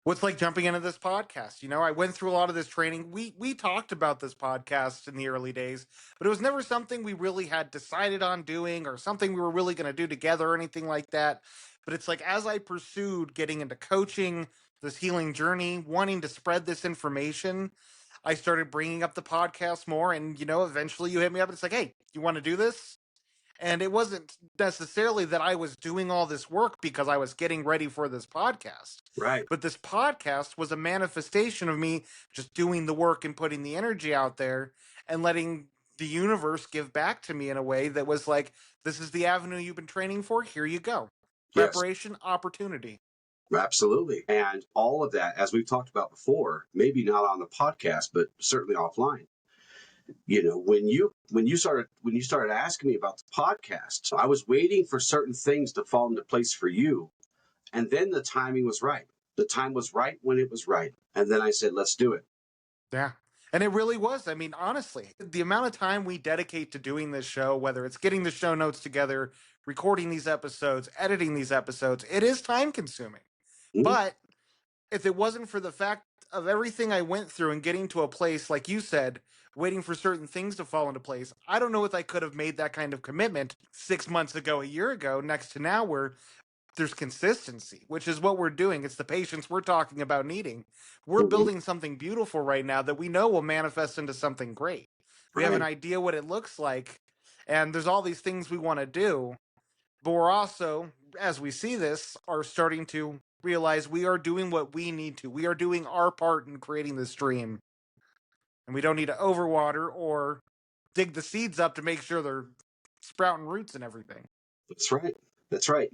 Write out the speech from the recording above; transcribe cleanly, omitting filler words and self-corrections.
What's like jumping into this podcast? I went through a lot of this training. We talked about this podcast in the early days, but it was never something we really had decided on doing or something we were really going to do together or anything like that. But it's like as I pursued getting into coaching, this healing journey, wanting to spread this information, I started bringing up the podcast more. And eventually you hit me up and it's like, hey, you want to do this? And it wasn't necessarily that I was doing all this work because I was getting ready for this podcast. Right. But this podcast was a manifestation of me just doing the work and putting the energy out there and letting the universe give back to me in a way that was like, this is the avenue you've been training for. Here you go. Yes, Preparation, opportunity. absolutely. And all of that, as we've talked about before, maybe not on the podcast, but certainly offline. When you started asking me about the podcast, I was waiting for certain things to fall into place for you. And then the timing was right. The time was right when it was right. And then I said, let's do it. Yeah. And it really was. I mean, honestly, the amount of time we dedicate to doing this show, whether it's getting the show notes together, recording these episodes, editing these episodes, it is time consuming. Mhm. But if it wasn't for the fact of everything I went through and getting to a place, like you said, waiting for certain things to fall into place, I don't know if I could have made that kind of commitment 6 months ago, a year ago, next to now, where there's consistency, which is what we're doing. It's the patience we're talking about needing. We're Mhm. building something beautiful right now that we know will manifest into something great. We have an Right. idea what it looks like, and there's all these things we want to do, but we're also, as we see this, are starting to realize we are doing what we need to. We are doing our part in creating this dream, and we don't need to overwater or dig the seeds up to make sure they're sprouting roots and everything. That's right. That's right.